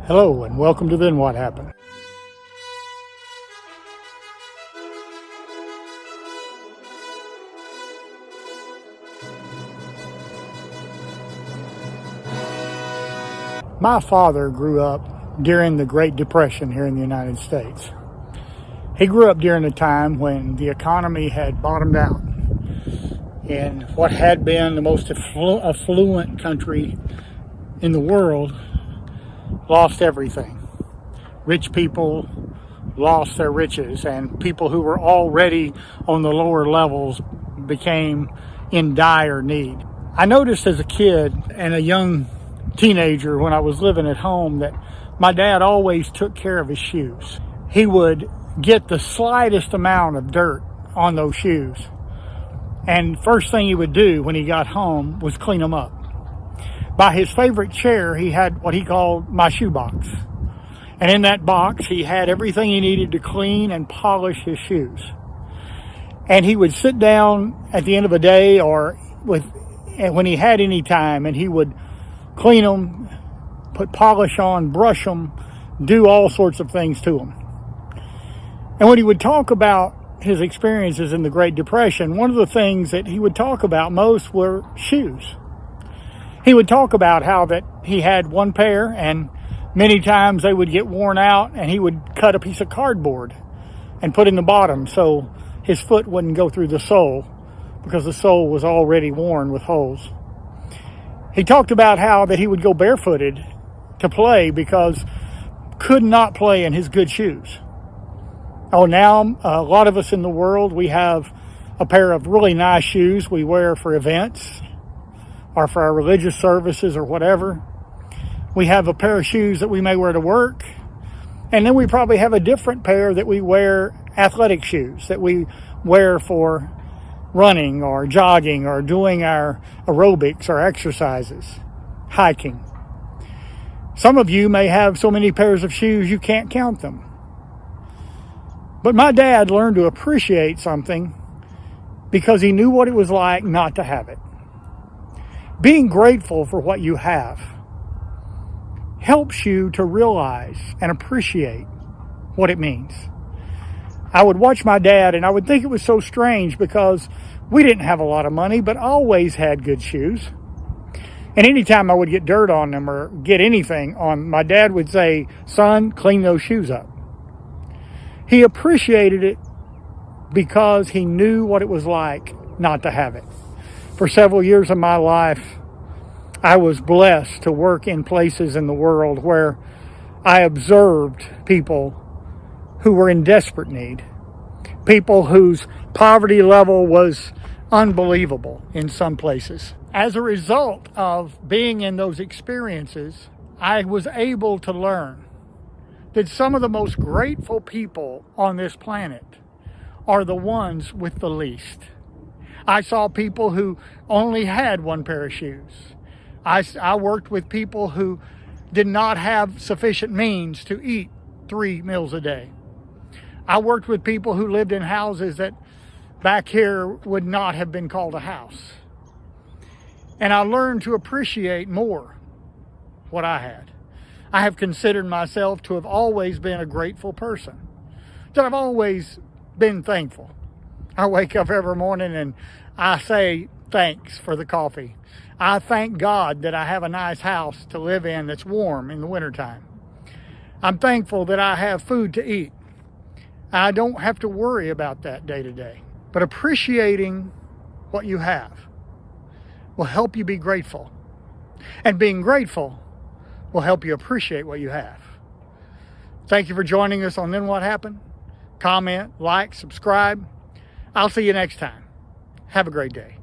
Hello and welcome to Then What Happened. My father grew up during the Great Depression here in the United States. He grew up during a time when the economy had bottomed out and what had been the most affluent country in the world lost everything. Rich people lost their riches, and people who were already on the lower levels became in dire need. I noticed as a kid and a young teenager when I was living at home that my dad always took care of his shoes. He would get the slightest amount of dirt on those shoes, and first thing he would do when he got home was clean them up. By his favorite chair, he had what he called my shoe box. And in that box, he had everything he needed to clean and polish his shoes. And he would sit down at the end of a day or when he had any time, and he would clean them, put polish on, brush them, do all sorts of things to them. And when he would talk about his experiences in the Great Depression, one of the things that he would talk about most were shoes. He would talk about how that he had one pair, and many times they would get worn out, and he would cut a piece of cardboard and put in the bottom so his foot wouldn't go through the sole because the sole was already worn with holes. He talked about how that he would go barefooted to play because could not play in his good shoes. Oh, now a lot of us in the world, we have a pair of really nice shoes we wear for events or for our religious services or whatever. We have a pair of shoes that we may wear to work. And then we probably have a different pair that we wear, athletic shoes, that we wear for running or jogging or doing our aerobics or exercises, hiking. Some of you may have so many pairs of shoes you can't count them. But my dad learned to appreciate something because he knew what it was like not to have it. Being grateful for what you have helps you to realize and appreciate what it means. I would watch my dad and I would think it was so strange because we didn't have a lot of money, but always had good shoes. And anytime I would get dirt on them or get anything on, my dad would say, "Son, clean those shoes up." He appreciated it because he knew what it was like not to have it. For several years of my life, I was blessed to work in places in the world where I observed people who were in desperate need, people whose poverty level was unbelievable in some places. As a result of being in those experiences, I was able to learn that some of the most grateful people on this planet are the ones with the least. I saw people who only had one pair of shoes. I worked with people who did not have sufficient means to eat 3 meals a day. I worked with people who lived in houses that back here would not have been called a house. And I learned to appreciate more what I had. I have considered myself to have always been a grateful person, that I've always been thankful. I wake up every morning and I say thanks for the coffee. I thank God that I have a nice house to live in that's warm in the wintertime. I'm thankful that I have food to eat. I don't have to worry about that day to day. But appreciating what you have will help you be grateful. And being grateful will help you appreciate what you have. Thank you for joining us on Then What Happened. Comment, like, subscribe. I'll see you next time. Have a great day.